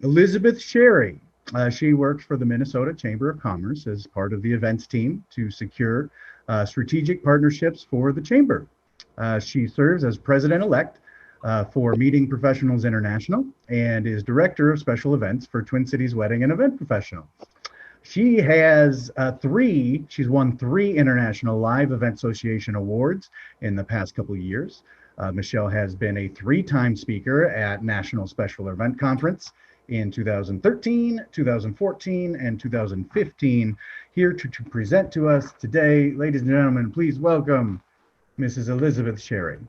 Elizabeth Sherry. She works for the Minnesota Chamber of Commerce as part of the events team to secure strategic partnerships for the Chamber. She serves as president-elect for Meeting Professionals International and is director of special events for Twin Cities Wedding and Event Professionals. She's won three International Live Event Association awards in the past couple of years. Michelle has been a three-time speaker at National Special Event Conference in 2013, 2014, and 2015. Here to present to us today, ladies and gentlemen, please welcome Mrs. Elizabeth Sherry.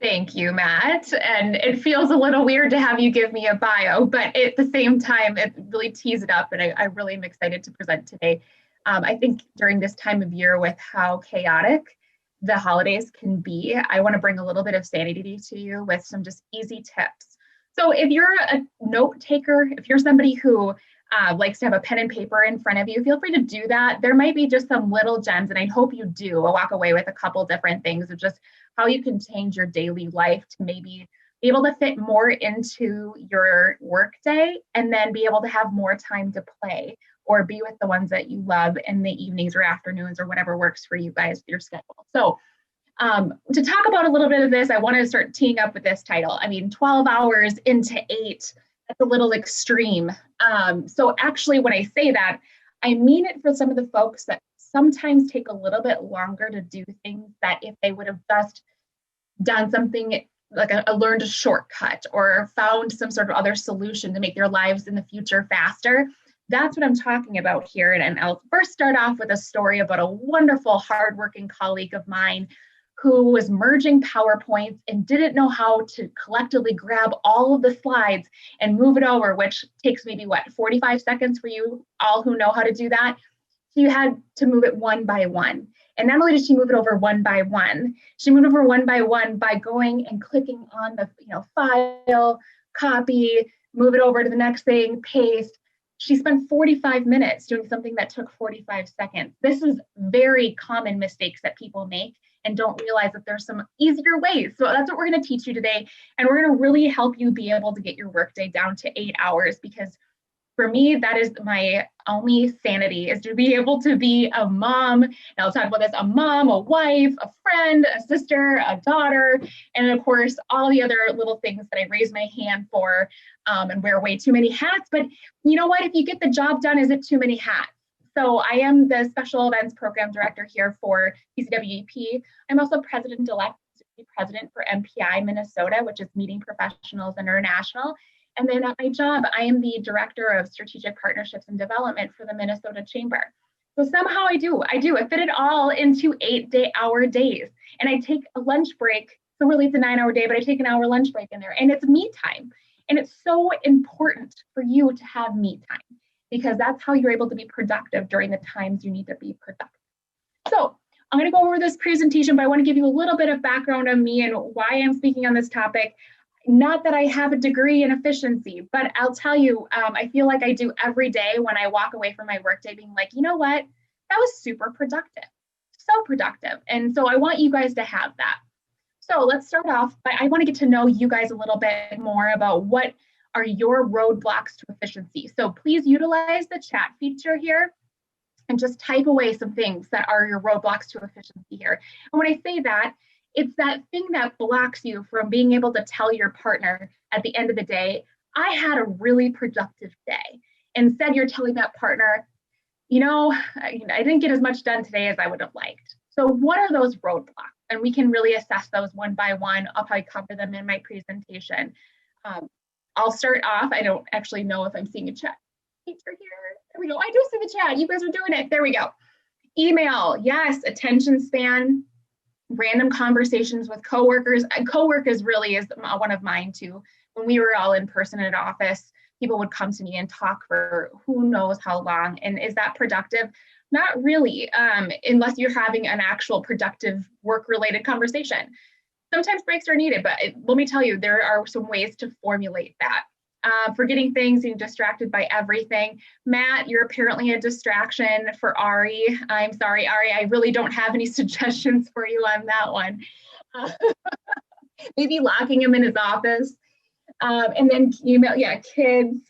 Thank you, Matt. And it feels a little weird to have you give me a bio, but at the same time, it really tees it up, and I really am excited to present today. I think during this time of year with how chaotic the holidays can be, I want to bring a little bit of sanity to you with some just easy tips. So if you're a note taker, if you're somebody who likes to have a pen and paper in front of you, feel free to do that. There might be just some little gems, and I hope you do. I'll walk away with a couple different things of just how you can change your daily life to maybe be able to fit more into your workday and then be able to have more time to play or be with the ones that you love in the evenings or afternoons or whatever works for you guys, your schedule. So to talk about a little bit of this, I want to start teeing up with this title. I mean, 12 hours into 8, that's a little extreme. So actually, when I say that, I mean it for some of the folks that sometimes take a little bit longer to do things that if they would have just done something like learned a shortcut or found some sort of other solution to make their lives in the future faster. That's what I'm talking about here. And I'll first start off with a story about a wonderful, hardworking colleague of mine who was merging PowerPoints and didn't know how to collectively grab all of the slides and move it over, which takes maybe 45 seconds for you all who know how to do that. She had to move it one by one. And not only did she move it over one by one, she moved over one by one by going and clicking on the file, copy, move it over to the next thing, paste. She spent 45 minutes doing something that took 45 seconds. This is very common mistakes that people make and don't realize that there's some easier ways. So that's what we're going to teach you today. And we're going to really help you be able to get your workday down to 8 hours, because for me, that is my only sanity, is to be able to be a mom. And I'll talk about this, a mom, a wife, a friend, a sister, a daughter, and of course, all the other little things that I raise my hand for and wear way too many hats. But you know what? If you get the job done, is it too many hats? So I am the Special Events Program Director here for PCWEP. I'm also President-elect, President for MPI Minnesota, which is Meeting Professionals International. And then at my job, I am the Director of Strategic Partnerships and Development for the Minnesota Chamber. So somehow I fit it all into 8-hour days. And I take a lunch break. So really it's a 9-hour day, but I take an hour lunch break in there, and it's me time. And it's so important for you to have me time, because that's how you're able to be productive during the times you need to be productive. So I'm going to go over this presentation, but I want to give you a little bit of background on me and why I'm speaking on this topic. Not that I have a degree in efficiency, but I'll tell you, I feel like I do every day when I walk away from my workday being like, you know what, that was super productive, so productive. And so I want you guys to have that. So let's start off, but I want to get to know you guys a little bit more about what are your roadblocks to efficiency. So please utilize the chat feature here and just type away some things that are your roadblocks to efficiency here. And when I say that, it's that thing that blocks you from being able to tell your partner at the end of the day, I had a really productive day. Instead, you're telling that partner, I didn't get as much done today as I would have liked. So what are those roadblocks? And we can really assess those one by one. I'll probably cover them in my presentation. I'll start off. I don't actually know if I'm seeing a chat feature here. There we go. I do see the chat. You guys are doing it. There we go. Email. Yes. Attention span. Random conversations with coworkers. Coworkers really is one of mine too. When we were all in person at office, people would come to me and talk for who knows how long. And is that productive? Not really, unless you're having an actual productive work-related conversation. Sometimes breaks are needed, but let me tell you, there are some ways to formulate that. Forgetting things, being distracted by everything. Matt, you're apparently a distraction for Ari. I'm sorry, Ari, I really don't have any suggestions for you on that one. Maybe locking him in his office. And then email, yeah, kids.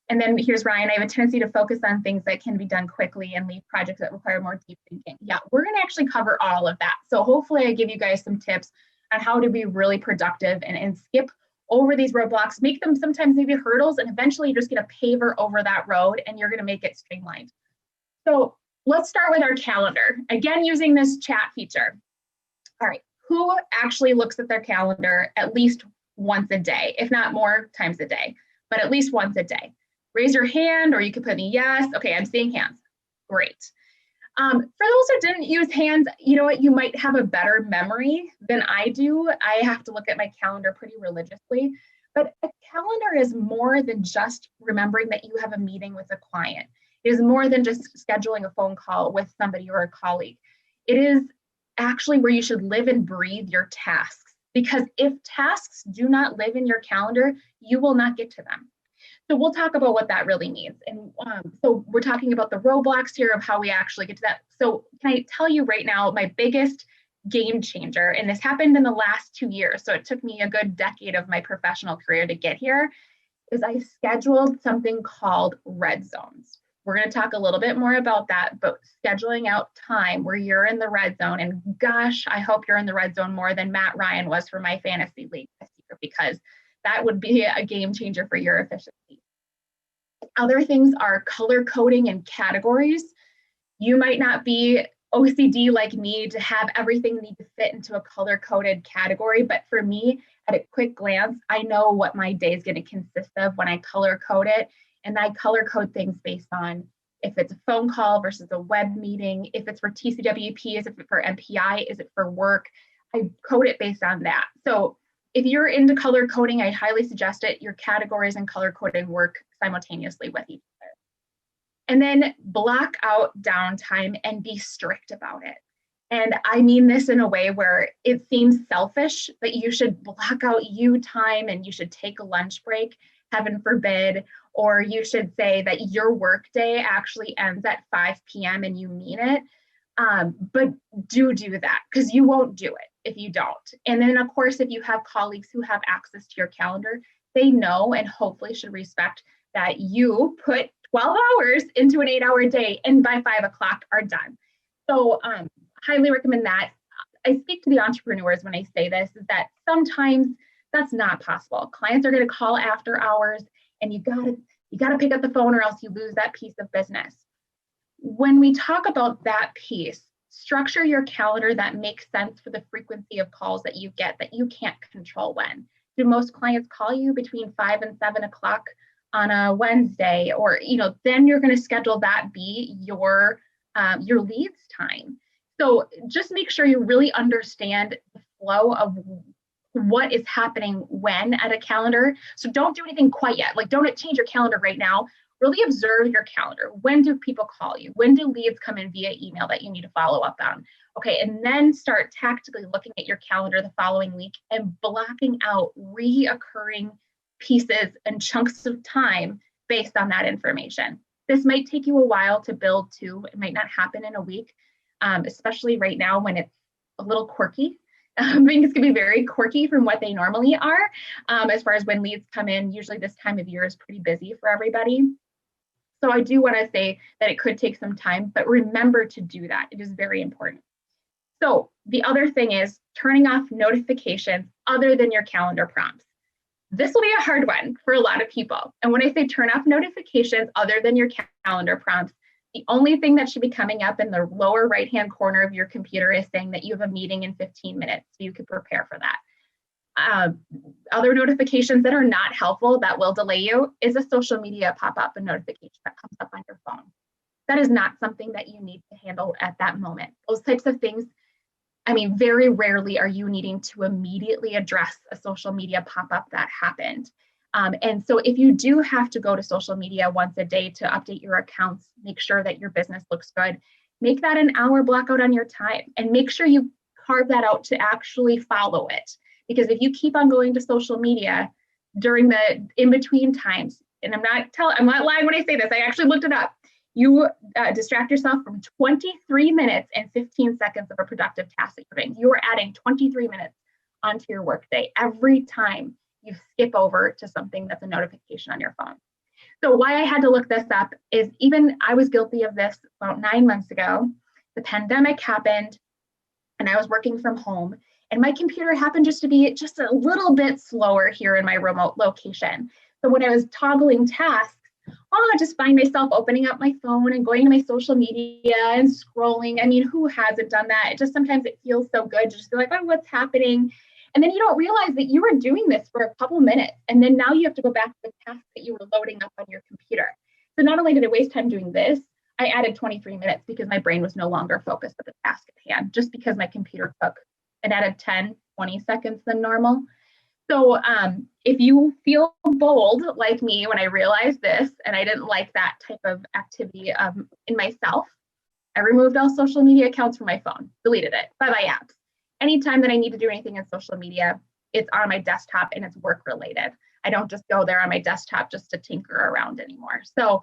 And then here's Ryan. I have a tendency to focus on things that can be done quickly and leave projects that require more deep thinking. Yeah, we're going to actually cover all of that. So hopefully I give you guys some tips on how to be really productive and skip over these roadblocks, make them sometimes maybe hurdles, and eventually you're just going to paver over that road and you're going to make it streamlined. So let's start with our calendar. Again, using this chat feature. All right, who actually looks at their calendar at least once a day, if not more times a day, but at least once a day? Raise your hand, or you could put in yes. Okay, I'm seeing hands. Great. For those who didn't use hands, you know what? You might have a better memory than I do. I have to look at my calendar pretty religiously. But a calendar is more than just remembering that you have a meeting with a client. It is more than just scheduling a phone call with somebody or a colleague. It is actually where you should live and breathe your tasks. Because if tasks do not live in your calendar, you will not get to them. So we'll talk about what that really means. And so we're talking about the roadblocks here of how we actually get to that. So can I tell you right now, my biggest game changer, and this happened in the last 2 years, so it took me a good decade of my professional career to get here, is I scheduled something called red zones. We're going to talk a little bit more about that, but scheduling out time where you're in the red zone, and gosh, I hope you're in the red zone more than Matt Ryan was for my fantasy league this year, because that would be a game changer for your efficiency. Other things are color coding and categories. You might not be OCD like me to have everything need to fit into a color coded category, but for me, at a quick glance, I know what my day is going to consist of when I color code it. And I color code things based on if it's a phone call versus a web meeting, if it's for TCWP, is it for MPI, is it for work? I code it based on that. So if you're into color coding, I highly suggest it. Your categories and color coding work simultaneously with each other. And then block out downtime and be strict about it. And I mean this in a way where it seems selfish that you should block out you time and you should take a lunch break, heaven forbid, or you should say that your workday actually ends at 5 p.m. and you mean it. But do that, because you won't do it if you don't. And then, of course, if you have colleagues who have access to your calendar, they know and hopefully should respect that you put 12 hours into an 8-hour day and by 5 o'clock are done. So highly recommend that. I speak to the entrepreneurs when I say this, is that sometimes that's not possible. Clients are going to call after hours and you gotta pick up the phone or else you lose that piece of business. When we talk about that piece, structure your calendar that makes sense for the frequency of calls that you get that you can't control when. Do most clients call you between 5 and 7 o'clock on a Wednesday? Or, then you're going to schedule that be your leads time. So just make sure you really understand the flow of what is happening when at a calendar. So don't do anything quite yet. Like, don't change your calendar right now. Really observe your calendar. When do people call you? When do leads come in via email that you need to follow up on? Okay, and then start tactically looking at your calendar the following week and blocking out reoccurring pieces and chunks of time based on that information. This might take you a while to build too. It might not happen in a week, especially right now when it's a little quirky. Things can be very quirky from what they normally are. As far as when leads come in, usually this time of year is pretty busy for everybody. So I do want to say that it could take some time, but remember to do that. It is very important. So the other thing is turning off notifications other than your calendar prompts. This will be a hard one for a lot of people. And when I say turn off notifications other than your calendar prompts, the only thing that should be coming up in the lower right-hand corner of your computer is saying that you have a meeting in 15 minutes, so you could prepare for that. Other notifications that are not helpful that will delay you is a social media pop-up, a notification that comes up on your phone. That is not something that you need to handle at that moment. Those types of things, very rarely are you needing to immediately address a social media pop-up that happened. And so if you do have to go to social media once a day to update your accounts, make sure that your business looks good, make that an hour block out on your time and make sure you carve that out to actually follow it. Because if you keep on going to social media during the in-between times, and I'm not lying when I say this, I actually looked it up, you distract yourself from 23 minutes and 15 seconds of a productive task that you're doing. You are adding 23 minutes onto your workday every time you skip over to something that's a notification on your phone. So why I had to look this up is even I was guilty of this about 9 months ago. The pandemic happened and I was working from home, and my computer happened just to be just a little bit slower here in my remote location. So when I was toggling tasks, I just find myself opening up my phone and going to my social media and scrolling. I mean, who hasn't done that? It just sometimes it feels so good to just be like, oh, what's happening? And then you don't realize that you were doing this for a couple minutes. And then now you have to go back to the task that you were loading up on your computer. So not only did I waste time doing this, I added 23 minutes because my brain was no longer focused on the task at hand, just because my computer took an added 10, 20 seconds than normal. So if you feel bold like me when I realized this, and I didn't like that type of activity in myself, I removed all social media accounts from my phone, deleted it, bye-bye apps. Anytime that I need to do anything in social media, it's on my desktop and it's work related. I don't just go there on my desktop just to tinker around anymore. So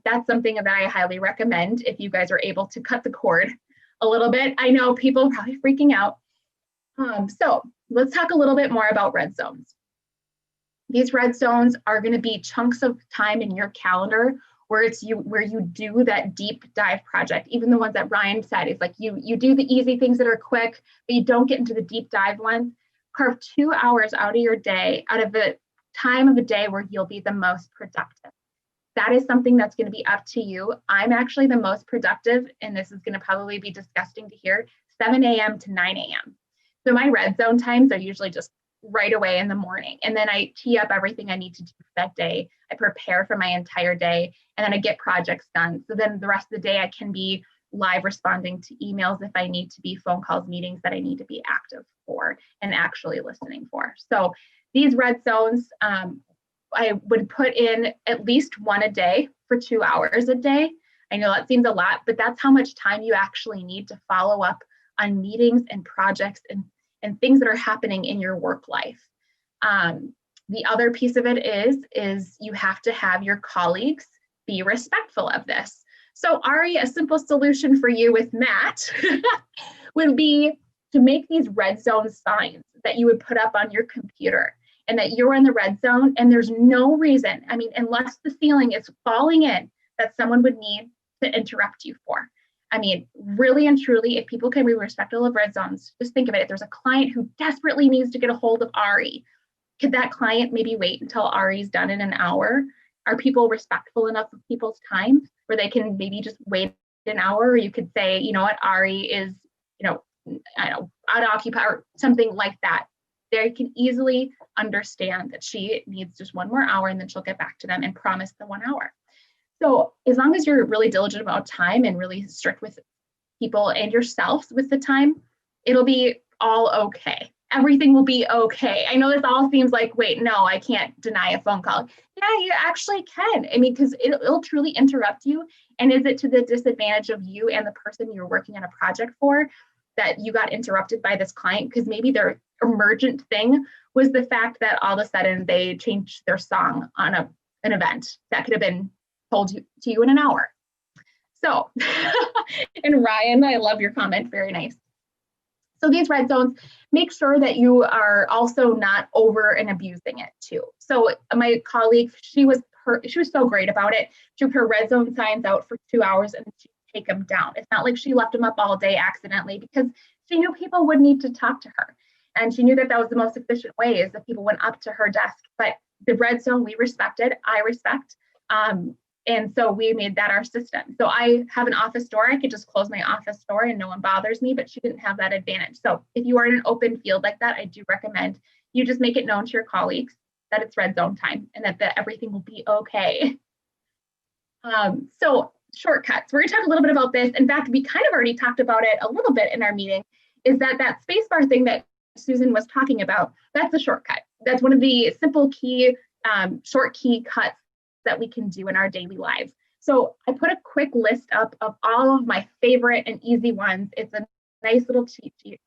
that's something that I highly recommend if you guys are able to cut the cord a little bit. I know people are probably freaking out. So let's talk a little bit more about red zones. These red zones are going to be chunks of time in your calendar where you do that deep dive project. Even the ones that Ryan said is like you do the easy things that are quick, but you don't get into the deep dive ones. Carve 2 hours out of your day, out of the time of the day where you'll be the most productive. That is something that's going to be up to you. I'm actually the most productive, and this is going to probably be disgusting to hear, 7 a.m. to 9 a.m. So my red zone times are usually just right away in the morning. And then I tee up everything I need to do that day. I prepare for my entire day, and then I get projects done. So then the rest of the day I can be live responding to emails if I need to be, phone calls, meetings that I need to be active for and actually listening for. So these red zones, I would put in at least one a day for 2 hours a day. I know that seems a lot, but that's how much time you actually need to follow up on meetings and projects and things that are happening in your work life. The other piece of it is you have to have your colleagues be respectful of this. So Ari, a simple solution for you with Matt would be to make these red zone signs that you would put up on your computer, and that you're in the red zone and there's no reason, I mean, unless the ceiling is falling in, that someone would need to interrupt you for. I mean, really and truly, if people can be respectful of red zones, just think of it. If there's a client who desperately needs to get a hold of Ari, could that client maybe wait until Ari's done in an hour? Are people respectful enough of people's time where they can maybe just wait an hour? Or you could say, you know what, Ari is, I don't know, out of occupy or something like that. They can easily understand that she needs just 1 more hour and then she'll get back to them and promise the 1 hour. So as long as you're really diligent about time and really strict with people and yourselves with the time, it'll be all okay. Everything will be okay. I know this all seems like, wait, no, I can't deny a phone call. Yeah, you actually can. I mean, because it'll truly interrupt you. And is it to the disadvantage of you and the person you're working on a project for that you got interrupted by this client? Because maybe their emergent thing was the fact that all of a sudden they changed their song on an event that could have been told to you in an hour. So, and Ryan, I love your comment. Very nice. So these red zones, make sure that you are also not over and abusing it too. So my colleague, she was so great about it. She put her red zone signs out for 2 hours and she'd take them down. It's not like she left them up all day accidentally, because she knew people would need to talk to her. And she knew that that was the most efficient way, is that people went up to her desk. But the red zone, we respected, I respect. And so we made that our system. So I have an office door. I could just close my office door and no one bothers me, but she didn't have that advantage. So if you are in an open field like that, I do recommend you just make it known to your colleagues that it's red zone time and that everything will be okay. So shortcuts, we're gonna talk a little bit about this. In fact, we kind of already talked about it a little bit in our meeting, is that spacebar thing that Susan was talking about, that's a shortcut. That's one of the simple key, short key cuts that we can do in our daily lives. So I put a quick list up of all of my favorite and easy ones. It's a nice little cheat sheet.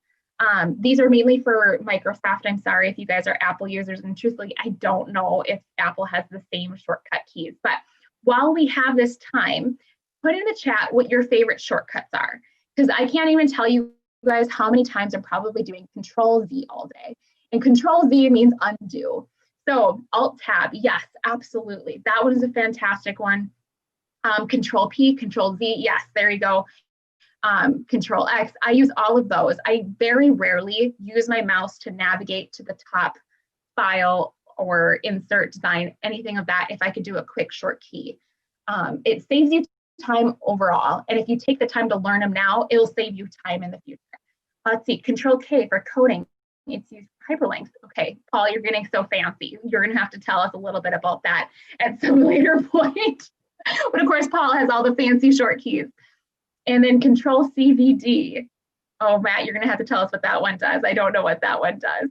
These are mainly for Microsoft. I'm sorry if you guys are Apple users, and truthfully, I don't know if Apple has the same shortcut keys. But while we have this time, put in the chat what your favorite shortcuts are, because I can't even tell you guys how many times I'm probably doing Control Z all day. And Control Z means undo. So Alt Tab, yes, absolutely. That one is a fantastic one. Control P, Control Z, yes, there you go. Control X, I use all of those. I very rarely use my mouse to navigate to the top file or insert, design, anything of that if I could do a quick short key. It saves you time overall. And if you take the time to learn them now, it'll save you time in the future. Let's see, Control K for coding. It's used hyperlinks. Okay, Paul, you're getting so fancy. You're gonna have to tell us a little bit about that at some later point. But of course, Paul has all the fancy short keys. And then Control CVD. Oh, Matt, you're gonna have to tell us what that one does. I don't know what that one does.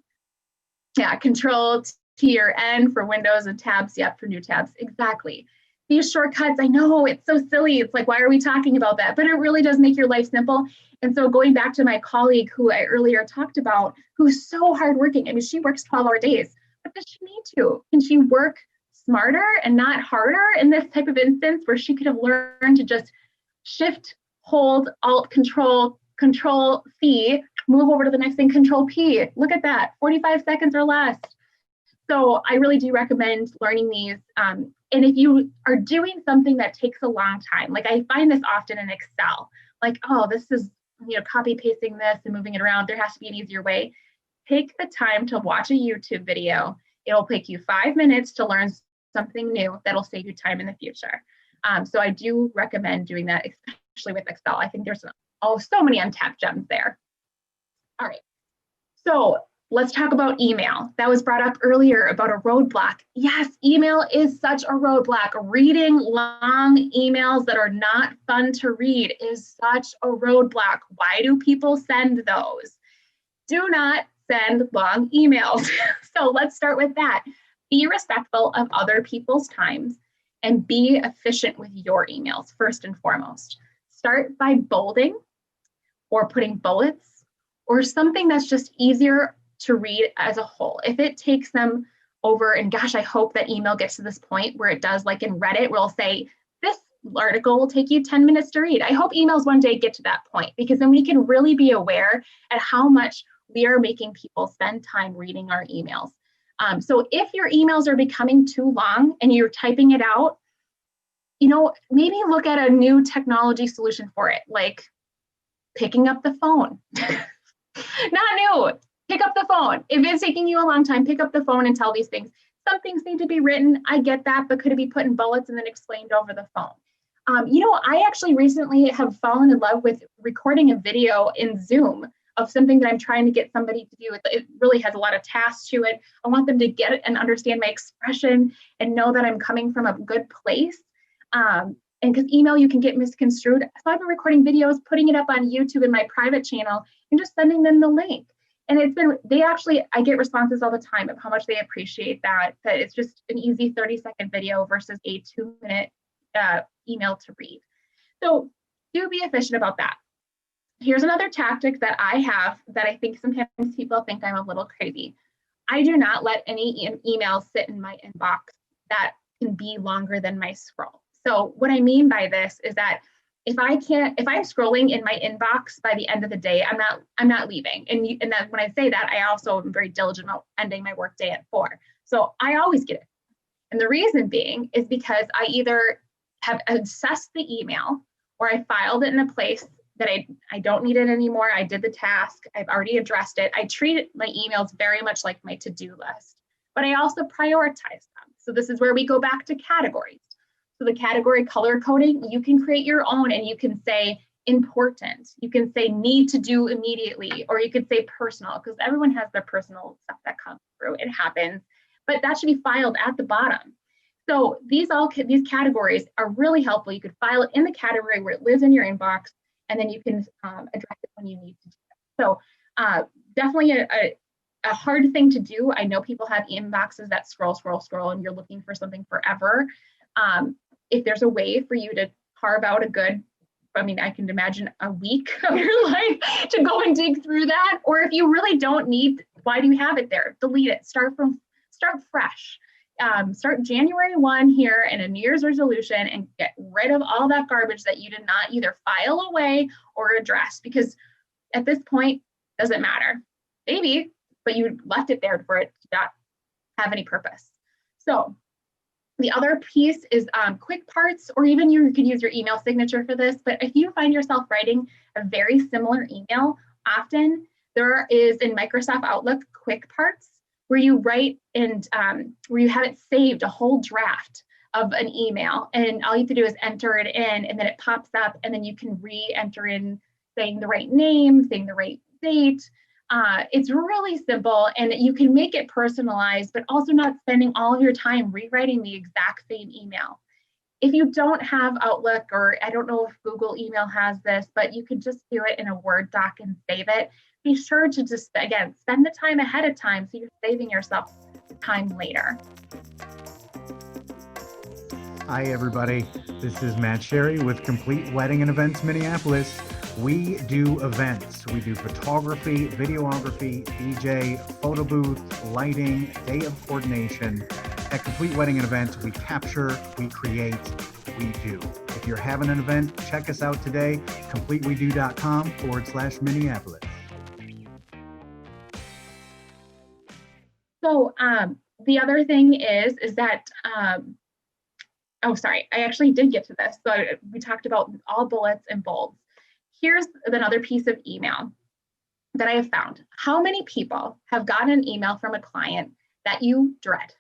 Yeah, Control T or N for Windows and tabs. Yep, for new tabs. Exactly. These shortcuts, I know it's so silly. It's like, why are we talking about that? But it really does make your life simple. And so going back to my colleague who I earlier talked about, who's so hardworking. I mean, she works 12-hour days, but does she need to? Can she work smarter and not harder in this type of instance where she could have learned to just shift, hold, alt, control, Control C, move over to the next thing, Control P. Look at that, 45 seconds or less. So I really do recommend learning these. And if you are doing something that takes a long time, like I find this often in Excel, like, oh, this is, copy pasting this and moving it around. There has to be an easier way. Take the time to watch a YouTube video. It'll take you 5 minutes to learn something new that'll save you time in the future. So I do recommend doing that, especially with Excel. I think there's so many untapped gems there. All right. So let's talk about email. That was brought up earlier about a roadblock. Yes, email is such a roadblock. Reading long emails that are not fun to read is such a roadblock. Why do people send those? Do not send long emails. So let's start with that. Be respectful of other people's times and be efficient with your emails first and foremost. Start by bolding or putting bullets or something that's just easier to read as a whole. If it takes them over, and gosh, I hope that email gets to this point where it does, like in Reddit, where it'll say, this article will take you 10 minutes to read. I hope emails one day get to that point, because then we can really be aware at how much we are making people spend time reading our emails. So if your emails are becoming too long and you're typing it out, maybe look at a new technology solution for it, like picking up the phone. Not new. Pick up the phone. If it's taking you a long time, pick up the phone and tell these things. Some things need to be written. I get that, but could it be put in bullets and then explained over the phone? I actually recently have fallen in love with recording a video in Zoom of something that I'm trying to get somebody to do. It really has a lot of tasks to it. I want them to get it and understand my expression and know that I'm coming from a good place. And because email, you can get misconstrued. So I've been recording videos, putting it up on YouTube in my private channel and just sending them the link. And I get responses all the time of how much they appreciate that it's just an easy 30-second video versus a 2-minute email to read. So do be efficient about that. Here's another tactic that I have that I think sometimes people think I'm a little crazy. I do not let any emails sit in my inbox that can be longer than my scroll. So what I mean by this is that if I'm scrolling in my inbox by the end of the day, I'm not leaving. And then when I say that, I also am very diligent about ending my workday at 4. So I always get it. And the reason being is because I either have assessed the email or I filed it in a place that I don't need it anymore. I did the task. I've already addressed it. I treat my emails very much like my to-do list, but I also prioritize them. So this is where we go back to categories. So the category color coding, you can create your own and you can say important. You can say need to do immediately, or you could say personal, because everyone has their personal stuff that comes through. It happens, but that should be filed at the bottom. So these categories are really helpful. You could file it in the category where it lives in your inbox, and then you can address it when you need to do it. So definitely a hard thing to do. I know people have inboxes that scroll, and you're looking for something forever. If there's a way for you to carve out I can imagine a week of your life to go and dig through that. Or if you really don't need, why do you have it there? Delete it, start fresh. Start January 1 here in a New Year's resolution and get rid of all that garbage that you did not either file away or address, because at this point, it doesn't matter. Maybe but you left it there for it to not have any purpose. So the other piece is quick parts, or even you could use your email signature for this. But if you find yourself writing a very similar email often, there is in Microsoft Outlook quick parts where you write and where you have it saved, a whole draft of an email. And all you have to do is enter it in, and then it pops up, and then you can re-enter in saying the right name, saying the right date. It's really simple, and you can make it personalized, but also not spending all of your time rewriting the exact same email. If you don't have Outlook, or I don't know if Google email has this, but you could just do it in a Word doc and save it. Be sure to just, again, spend the time ahead of time so you're saving yourself time later. Hi, everybody. This is Matt Sherry with Complete Wedding and Events Minneapolis. We do events. We do photography, videography, DJ, photo booth, lighting, day of coordination. At Complete Wedding and Events, we capture, we create, we do. If you're having an event, check us out today, completewedo.com/Minneapolis. So the other thing is that, oh, sorry, I actually did get to this. So we talked about all bullets and bolds. Here's another piece of email that I have found. How many people have gotten an email from a client that you dread?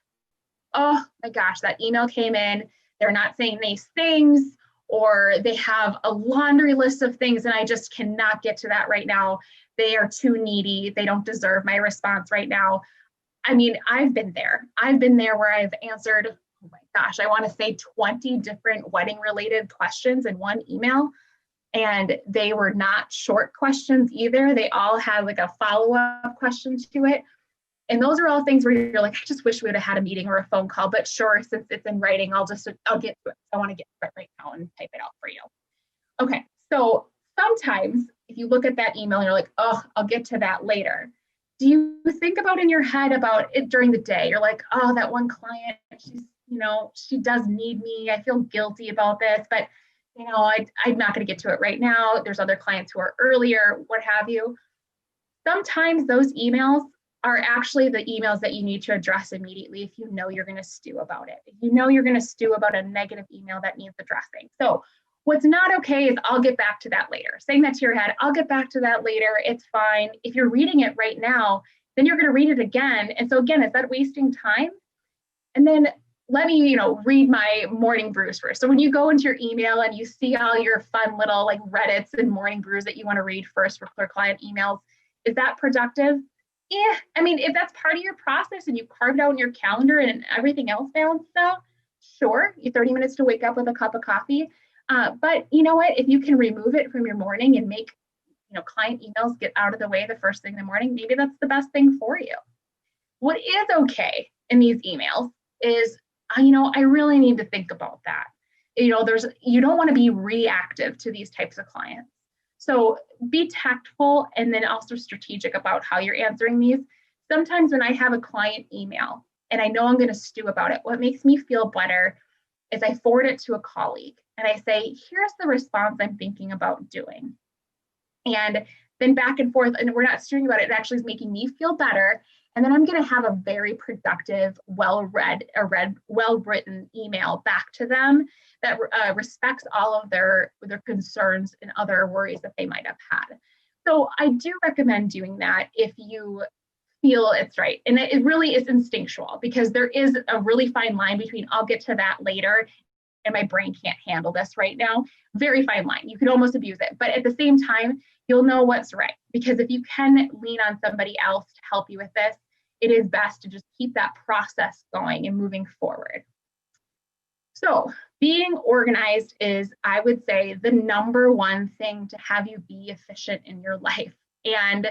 Oh my gosh, that email came in, they're not saying nice things, or they have a laundry list of things and I just cannot get to that right now. They are too needy. They don't deserve my response right now. I mean, I've been there. I've been there where I've answered, oh my gosh, I want to say 20 different wedding related questions in one email. And they were not short questions either. They all had like a follow-up question to it. And those are all things where you're like, I just wish we would have had a meeting or a phone call, but sure, since it's in writing, I'll get to it. I want to get to it right now and type it out for you. Okay, so sometimes if you look at that email and you're like, oh, I'll get to that later. Do you think about in your head about it during the day? You're like, oh, that one client, she's, she does need me. I feel guilty about this, but I'm not going to get to it right now. There's other clients who are earlier, what have you. Sometimes those emails are actually the emails that you need to address immediately if you know you're going to stew about it. If you know you're going to stew about a negative email that needs addressing. So what's not okay is I'll get back to that later. Saying that to your head, I'll get back to that later. It's fine. If you're reading it right now, then you're going to read it again. And so again, is that wasting time? And then let me, read my morning brews first. So when you go into your email and you see all your fun little like Reddits and morning brews that you want to read first for client emails, is that productive? Yeah, I mean, if that's part of your process and you carved out in your calendar and everything else balanced out, sure, you 30 minutes to wake up with a cup of coffee. But you know what? If you can remove it from your morning and make, client emails get out of the way the first thing in the morning, maybe that's the best thing for you. What is okay in these emails is, I really need to think about that. You don't want to be reactive to these types of clients. So be tactful and then also strategic about how you're answering these. Sometimes when I have a client email and I know I'm going to stew about it, what makes me feel better is I forward it to a colleague and I say, here's the response I'm thinking about doing. And then back and forth, and we're not stewing about it. It actually is making me feel better. And then I'm going to have a very productive, well-written email back to them that respects all of their concerns and other worries that they might have had. So I do recommend doing that if you feel it's right. And it really is instinctual because there is a really fine line between I'll get to that later and my brain can't handle this right now. Very fine line. You could almost abuse it. But at the same time, you'll know what's right. Because if you can lean on somebody else to help you with this, it is best to just keep that process going and moving forward. So being organized is, I would say, the number one thing to have you be efficient in your life. And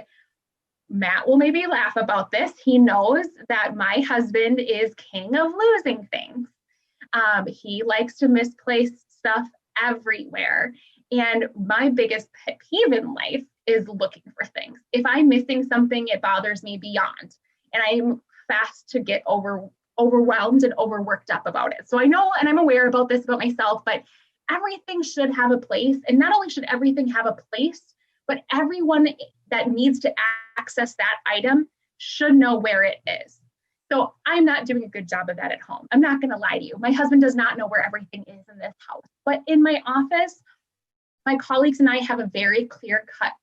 Matt will maybe laugh about this. He knows that my husband is king of losing things. He likes to misplace stuff everywhere. And my biggest pet peeve in life is looking for things. If I'm missing something, it bothers me beyond. And I'm fast to get overwhelmed and overworked up about it. So I know, and I'm aware about this about myself, but everything should have a place. And not only should everything have a place, but everyone that needs to access that item should know where it is. So I'm not doing a good job of that at home. I'm not going to lie to you. My husband does not know where everything is in this house. But in my office, my colleagues and I have a very clear cut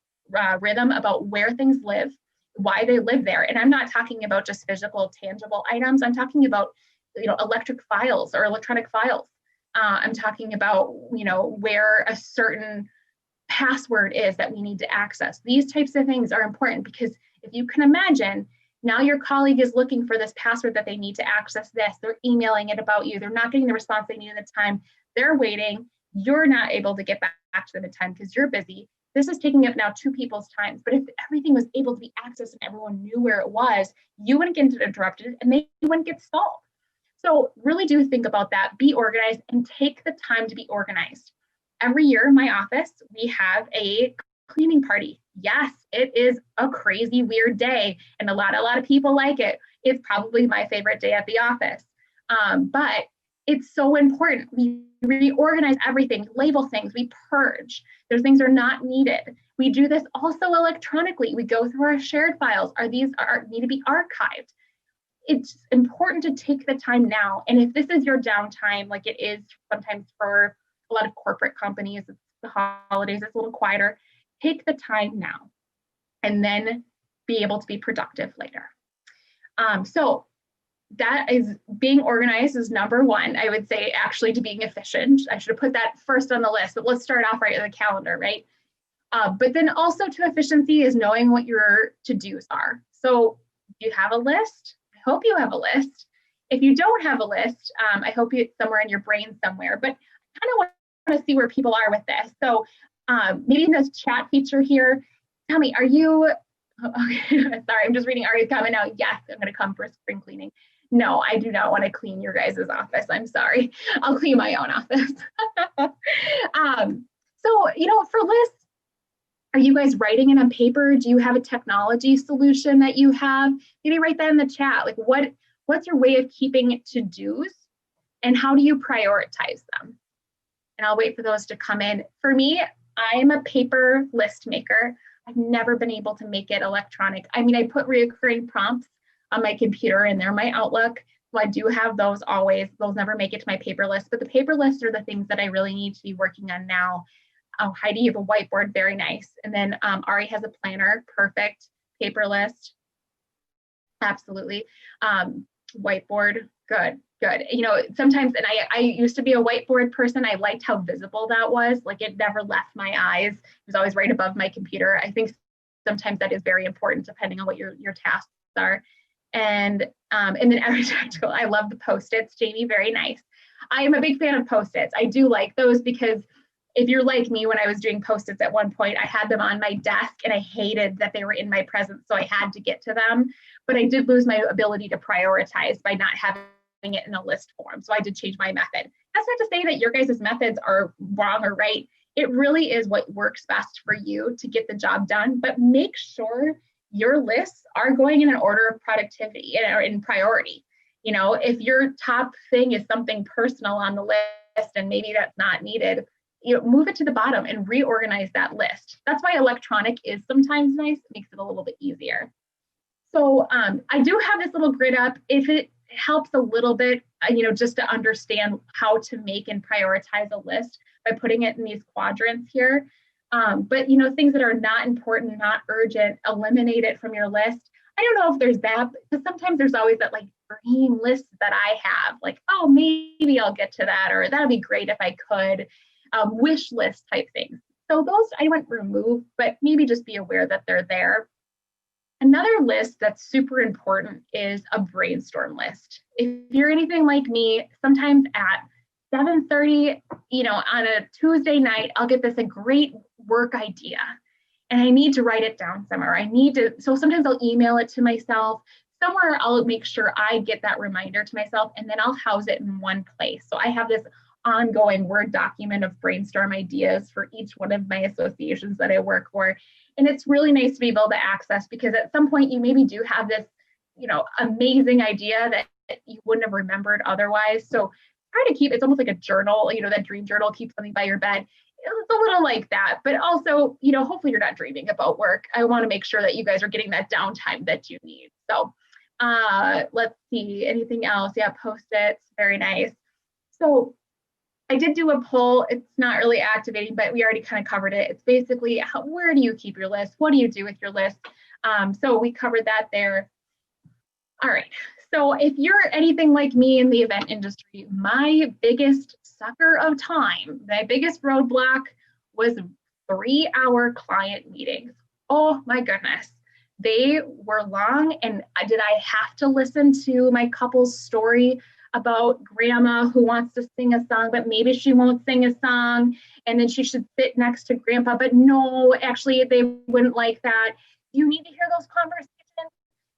rhythm about where things live, why they live there. And I'm not talking about just physical, tangible items. I'm talking about, electric files or electronic files. I'm talking about, where a certain password is that we need to access. These types of things are important because if you can imagine, now your colleague is looking for this password that they need to access this. They're emailing it about you. They're not getting the response they need at the time. They're waiting. You're not able to get back to them in time because you're busy. This is taking up now two people's times. But if everything was able to be accessed and everyone knew where it was, you wouldn't get interrupted and they wouldn't get stalled. So really do think about that. Be organized and take the time to be organized. Every year in my office, we have a cleaning party. Yes, it is a crazy, weird day, and a lot of people like it. It's probably my favorite day at the office. But it's so important. We reorganize everything, label things, we purge. There's things that are not needed. We do this also electronically. We go through our shared files. These need to be archived? It's important to take the time now. And if this is your downtime, like it is sometimes for a lot of corporate companies, it's the holidays, it's a little quieter, take the time now and then be able to be productive later. So that is being organized is number one. I would say actually to being efficient. I should have put that first on the list, but let's start off right with the calendar, right? But then also to efficiency is knowing what your to-dos are. So do you have a list? I hope you have a list. If you don't have a list, I hope it's somewhere in your brain somewhere, but I kind of want to see where people are with this. So maybe in this chat feature here, tell me, are you, okay, sorry, I'm just reading, are you coming out? Yes, I'm going to come for spring cleaning. No, I do not want to clean your guys' office. I'm sorry. I'll clean my own office. So, for lists, are you guys writing it on paper? Do you have a technology solution that you have? Maybe write that in the chat. Like what's your way of keeping to-dos and how do you prioritize them? And I'll wait for those to come in. For me, I am a paper list maker. I've never been able to make it electronic. I mean, I put recurring prompts on my computer and they're my Outlook. So I do have those always. Those never make it to my paper list, but the paper lists are the things that I really need to be working on now. Oh, Heidi, you have a whiteboard, very nice. And then Ari has a planner, perfect. Paper list, absolutely. Whiteboard, good. Sometimes, and I used to be a whiteboard person. I liked how visible that was. Like it never left my eyes. It was always right above my computer. I think sometimes that is very important depending on what your tasks are. And then every tactical, I love the Post-its, Jamie, very nice. I am a big fan of Post-its. I do like those because if you're like me, when I was doing Post-its at one point, I had them on my desk and I hated that they were in my presence. So I had to get to them, but I did lose my ability to prioritize by not having it in a list form. So I did change my method. That's not to say that your guys' methods are wrong or right. It really is what works best for you to get the job done, but make sure your lists are going in an order of productivity or in priority. If your top thing is something personal on the list and maybe that's not needed, move it to the bottom and reorganize that list. That's why electronic is sometimes nice. It makes it a little bit easier. So I do have this little grid up. If it helps a little bit, just to understand how to make and prioritize a list by putting it in these quadrants here. But things that are not important, not urgent, eliminate it from your list. I don't know if there's that, because sometimes there's always that like dream list that I have, like, oh, maybe I'll get to that, or that'd be great if I could, wish list type things. So those I wouldn't remove, but maybe just be aware that they're there. Another list that's super important is a brainstorm list. If you're anything like me, sometimes at 7:30, on a Tuesday night, I'll get a great work idea and I need to write it down somewhere. So sometimes I'll email it to myself. Somewhere I'll make sure I get that reminder to myself and then I'll house it in one place. So I have this ongoing Word document of brainstorm ideas for each one of my associations that I work for. And it's really nice to be able to access because at some point you maybe do have this, amazing idea that you wouldn't have remembered otherwise. So try to keep, it's almost like a journal, that dream journal, keep something by your bed. it's a little like that, but also, hopefully you're not dreaming about work. I want to make sure that you guys are getting that downtime that you need. So let's see, anything else? Yeah, Post-its, very nice. So I did do a poll. It's not really activating, but we already kind of covered it. It's basically where do you keep your list? What do you do with your list? So we covered that there. All right. So if you're anything like me in the event industry, my biggest sucker of time, my biggest roadblock was 3-hour client meetings. Oh my goodness. They were long, and did I have to listen to my couple's story about grandma who wants to sing a song, but maybe she won't sing a song, and then she should sit next to grandpa, but no, actually they wouldn't like that. You need to hear those conversations?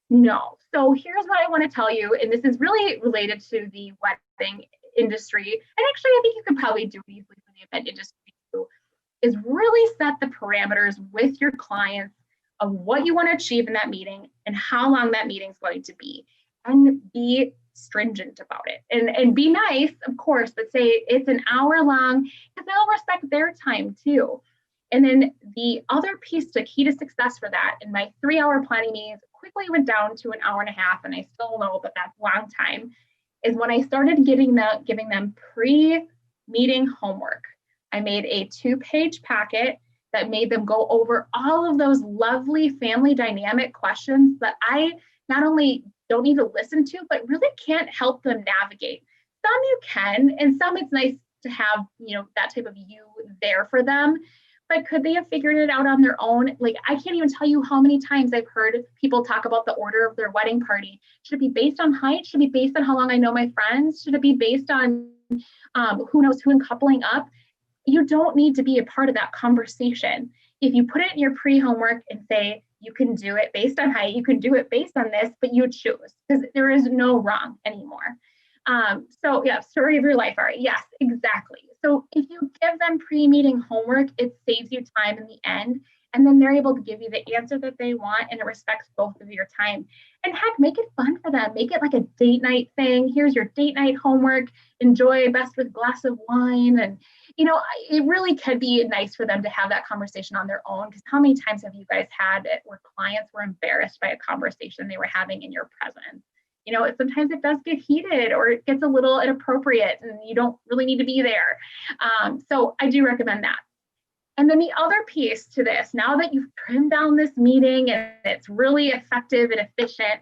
No. So here's what I want to tell you, and this is really related to the wedding industry, and actually I think you could probably do it easily for the event industry too, is really set the parameters with your clients of what you want to achieve in that meeting and how long that meeting is going to be, and be stringent about it, and be nice, of course, but say it's an hour long, because they'll respect their time too. And then the other piece, the key to success for that, in my 3-hour planning meetings quickly went down to an hour and a half, and I still know that that's a long time, is when I started giving them pre-meeting homework. I made a 2-page packet that made them go over all of those lovely family dynamic questions that I not only don't need to listen to, but really can't help them navigate. Some you can, and some it's nice to have, that type of you there for them. But could they have figured it out on their own? Like, I can't even tell you how many times I've heard people talk about the order of their wedding party. Should it be based on height? Should it be based on how long I know my friends? Should it be based on who knows who and coupling up? You don't need to be a part of that conversation. If you put it in your pre-homework and say, you can do it based on height, you can do it based on this, but you choose, because there is no wrong anymore. So yeah, story of your life, all right, yes, exactly. So if you give them pre-meeting homework, it saves you time in the end, and then they're able to give you the answer that they want, and it respects both of your time. And heck, make it fun for them. Make it like a date night thing. Here's your date night homework. Enjoy best with a glass of wine. And, it really could be nice for them to have that conversation on their own, because how many times have you guys had it where clients were embarrassed by a conversation they were having in your presence? Sometimes it does get heated, or it gets a little inappropriate, and you don't really need to be there. So I do recommend that. And then the other piece to this, now that you've trimmed down this meeting and it's really effective and efficient,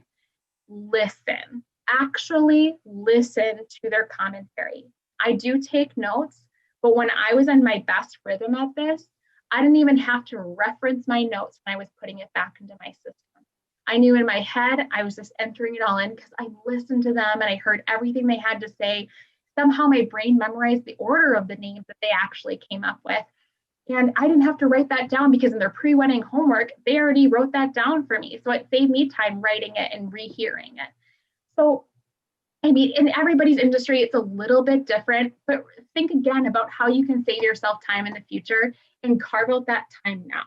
listen. Actually listen to their commentary. I do take notes, but when I was in my best rhythm at this, I didn't even have to reference my notes when I was putting it back into my system. I knew in my head, I was just entering it all in because I listened to them and I heard everything they had to say. Somehow my brain memorized the order of the names that they actually came up with. And I didn't have to write that down, because in their pre-wedding homework, they already wrote that down for me. So it saved me time writing it and rehearing it. So, in everybody's industry, it's a little bit different, but think again about how you can save yourself time in the future and carve out that time now.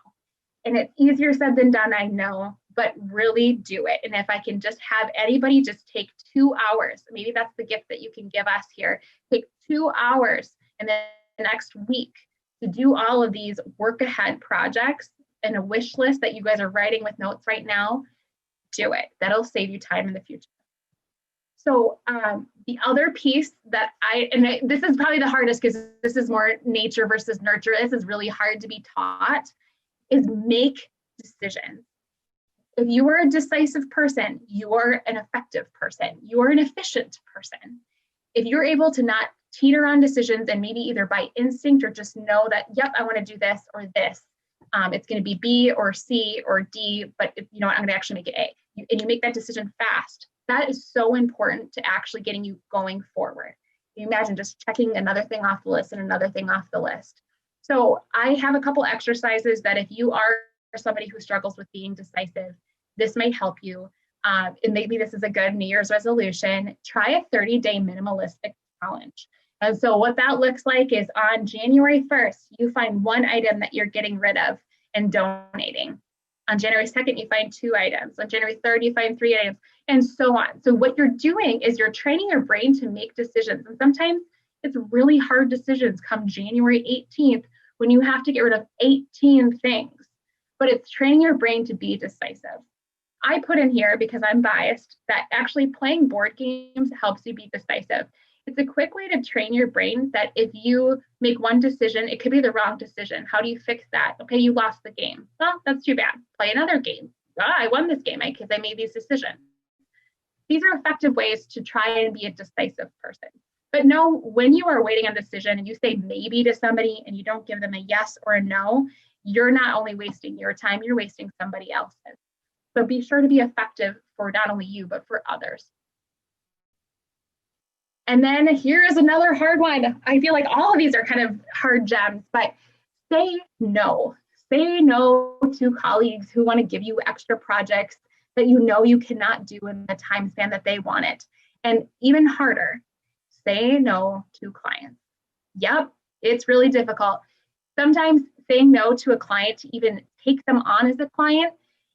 And it's easier said than done, I know, but really do it. And if I can just have anybody just take 2 hours, maybe that's the gift that you can give us here. Take 2 hours in the next week to do all of these work ahead projects and a wish list that you guys are writing with notes right now. Do it. That'll save you time in the future. So the other piece that this is probably the hardest, because this is more nature versus nurture. This is really hard to be taught, is make decisions. If you are a decisive person, you are an effective person. You are an efficient person. If you're able to not teeter on decisions and maybe either by instinct or just know that, yep, I want to do this or this, it's going to be B or C or D, but I'm going to actually make it A. And you make that decision fast. That is so important to actually getting you going forward. Can you imagine just checking another thing off the list and another thing off the list? So I have a couple exercises that if you are somebody who struggles with being decisive, this may help you. And maybe this is a good New Year's resolution. Try a 30-day minimalistic challenge. And so what that looks like is on January 1st, you find one item that you're getting rid of and donating. On January 2nd, you find 2 items. On January 3rd, you find 3 items, and so on. So what you're doing is you're training your brain to make decisions. And sometimes it's really hard decisions come January 18th when you have to get rid of 18 things, but it's training your brain to be decisive. I put in here, because I'm biased, that actually playing board games helps you be decisive. It's a quick way to train your brain that if you make one decision, it could be the wrong decision. How do you fix that? Okay, you lost the game. Well, that's too bad. Play another game. I won this game because I made these decisions. These are effective ways to try and be a decisive person. But know when you are waiting on a decision and you say maybe to somebody and you don't give them a yes or a no, you're not only wasting your time, you're wasting somebody else's. So be sure to be effective for not only you, but for others. And then here's another hard one. I feel like all of these are kind of hard gems, but say no. Say no to colleagues who want to give you extra projects that you know you cannot do in the time span that they want it. And even harder, say no to clients. Yep, it's really difficult. Sometimes saying no to a client to even take them on as a client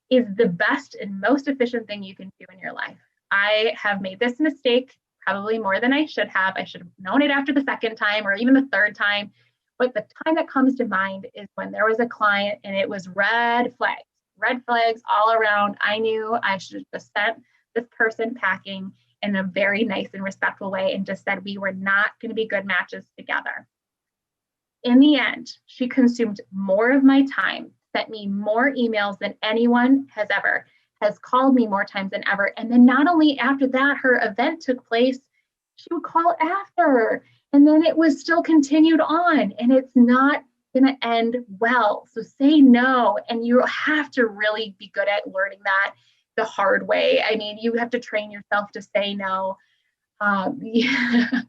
is the best and most efficient thing you can do in your life. I have made this mistake probably more than I should have. I should have known it after the second time or even the third time. But the time that comes to mind is when there was a client and it was red flags all around. I knew I should have just sent this person packing in a very nice and respectful way and just said we were not going to be good matches together. In the end, she consumed more of my time, sent me more emails than anyone has ever, has called me more times than ever. And then not only after that, her event took place, she would call after. And then it was still continued on. And it's not going to end well. So say no. And you have to really be good at learning that the hard way. I mean, you have to train yourself to say no. Yeah.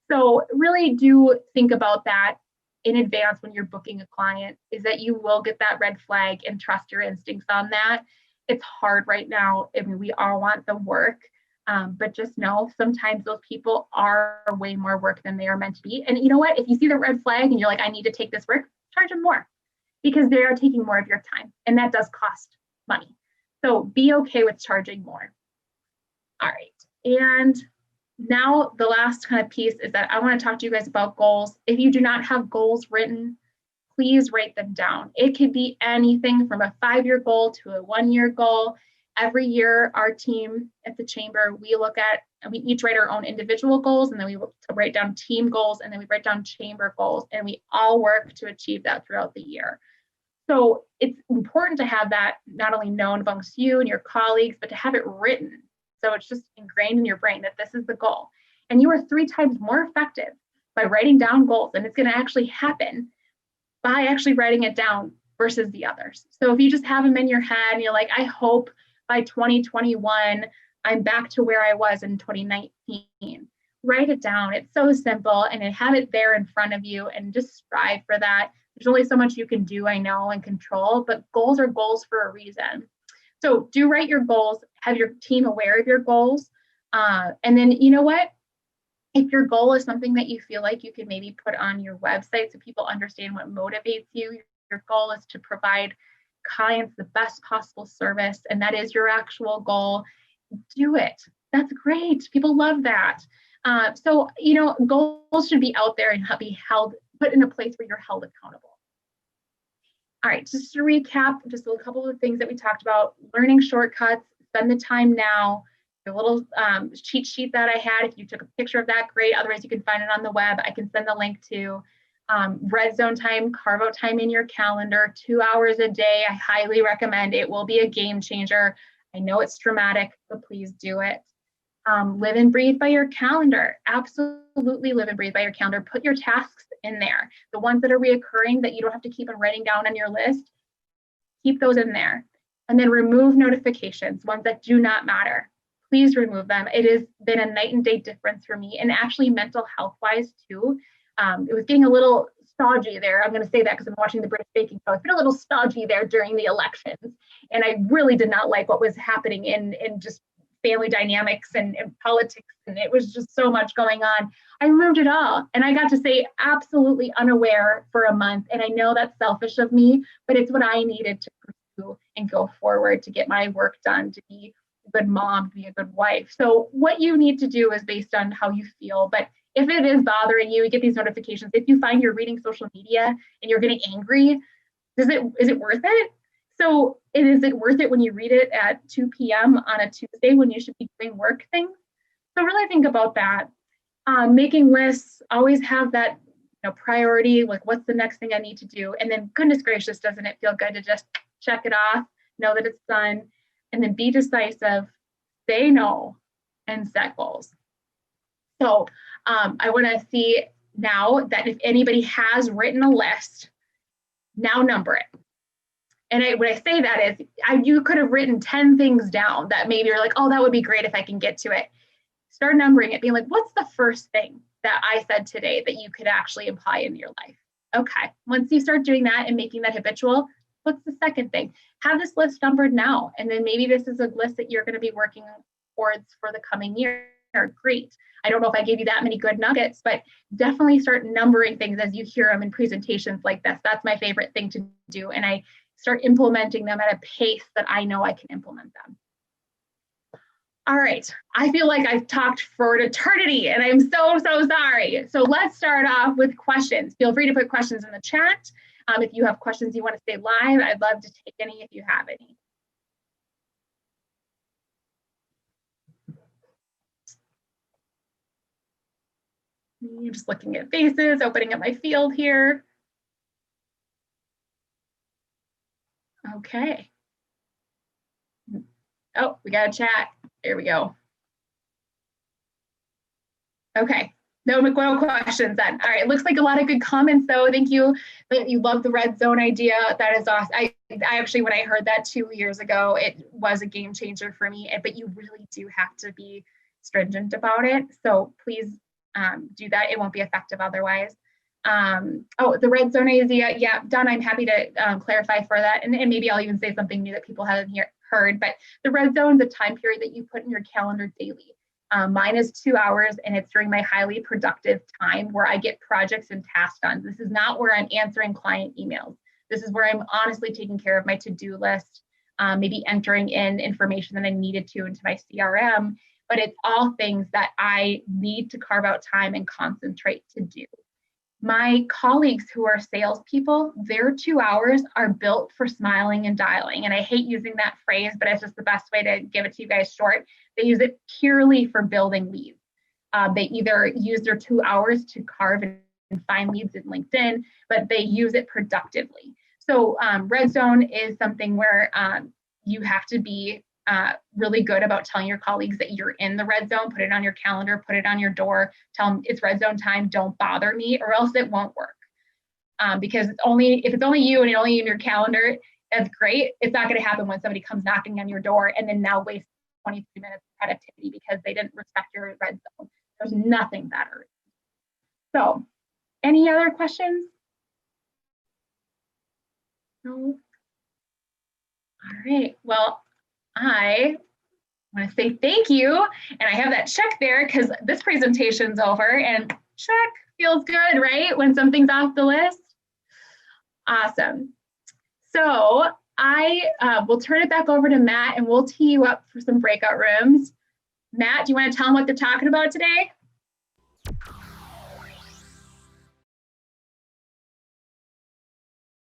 So really do think about that in advance when you're booking a client, is that you will get that red flag and trust your instincts on that. It's hard right now. I mean, we all want the work, but just know sometimes those people are way more work than they are meant to be. And you know what? If you see the red flag and you're like, I need to take this work, charge them more because they are taking more of your time. And that does cost money. So be okay with charging more. All right. And now the last kind of piece is that I want to talk to you guys about goals. If you do not have goals written, please write them down. It could be anything from a 5-year goal to a 1-year goal. Every year, our team at the chamber, we look at, and we each write our own individual goals, and then we write down team goals, and then we write down chamber goals, and we all work to achieve that throughout the year. So it's important to have that not only known amongst you and your colleagues, but to have it written. So it's just ingrained in your brain that this is the goal. And you are 3 times more effective by writing down goals, and it's going to actually happen by actually writing it down versus the others. So if you just have them in your head and you're like, I hope by 2021, I'm back to where I was in 2019, write it down. It's so simple, and have it there in front of you and just strive for that. There's only so much you can do, I know, and control, but goals are goals for a reason. So do write your goals, have your team aware of your goals. And then, you know what? If your goal is something that you feel like you can maybe put on your website so people understand what motivates you, your goal is to provide clients the best possible service, and that is your actual goal, do it. That's great. People love that. So, you know, goals should be out there and be held, put in a place where you're held accountable. All right, just to recap, just a couple of things that we talked about: learning shortcuts, spend the time now. The little cheat sheet that I had, if you took a picture of that, great. Otherwise, you can find it on the web. I can send the link to red zone time, carve out time in your calendar, 2 hours a day. I highly recommend. It will be a game changer. I know it's dramatic, but please do it. Live and breathe by your calendar. Absolutely live and breathe by your calendar. Put your tasks in there. The ones that are reoccurring that you don't have to keep on writing down on your list, keep those in there. And then remove notifications, ones that do not matter. Please remove them. It has been a night and day difference for me, and actually mental health wise too. It was getting a little stodgy there. I'm going to say that because I'm watching the British baking show. It's been a little stodgy there during the elections, and I really did not like what was happening in just family dynamics and politics, and it was just so much going on. I removed it all, and I got to say absolutely unaware for a month, and I know that's selfish of me, but it's what I needed to pursue and go forward to get my work done, to be a good mom, to be a good wife. So what you need to do is based on how you feel, but if it is bothering you, you get these notifications. If you find you're reading social media and you're getting angry, is it worth it? So is it worth it when you read it at 2 p.m. on a Tuesday when you should be doing work things? So really think about that. Making lists, always have that priority, like what's the next thing I need to do? And then goodness gracious, doesn't it feel good to just check it off, know that it's done, and then be decisive, say no, and set goals. So I want to see now that if anybody has written a list, now number it. And when I say that is, you could have written 10 things down that maybe you're like, oh, that would be great if I can get to it. Start numbering it, being like, what's the first thing that I said today that you could actually apply in your life? Okay, once you start doing that and making that habitual, what's the second thing? Have this list numbered now. And then maybe this is a list that you're going to be working towards for the coming year. Great. I don't know if I gave you that many good nuggets, but definitely start numbering things as you hear them in presentations like this. That's my favorite thing to do. And I start implementing them at a pace that I know I can implement them. All right, I feel like I've talked for an eternity and I'm so sorry. So let's start off with questions. Feel free to put questions in the chat. If you have questions you want to say live, I'd love to take any if you have any. I'm just looking at faces, opening up my field here. Okay. Oh, we got a chat. There we go. Okay. No questions then. All right. Looks like a lot of good comments though. Thank you. You love the red zone idea. That is awesome. I actually, when I heard that 2 years ago, it was a game changer for me, but you really do have to be stringent about it. So please do that. It won't be effective otherwise. Oh, the red zone idea. Yeah, Don, I'm happy to clarify for that. And maybe I'll even say something new that people haven't heard, but the red zone is a time period that you put in your calendar daily. Mine is 2 hours and it's during my highly productive time where I get projects and tasks done. This is not where I'm answering client emails. This is where I'm honestly taking care of my to-do list, maybe entering in information that I needed to into my CRM, but it's all things that I need to carve out time and concentrate to do. My colleagues who are salespeople, their 2 hours are built for smiling and dialing. And I hate using that phrase, but it's just the best way to give it to you guys short. They use it purely for building leads. They either use their 2 hours to carve and find leads in LinkedIn, but they use it productively. So red zone is something where you have to be really good about telling your colleagues that you're in the red zone. Put it on your calendar, put it on your door, tell them it's red zone time, don't bother me, or else it won't work. Because if it's only you and it's only in your calendar, that's great. It's not going to happen when somebody comes knocking on your door and then now waste 23 minutes of productivity because they didn't respect your red zone. There's nothing better. So any other questions? No? All right, well, I want to say thank you. And I have that check there because this presentation's over and check, feels good, right? When something's off the list. Awesome. So I will turn it back over to Matt and we'll tee you up for some breakout rooms. Matt, do you want to tell them what they're talking about today?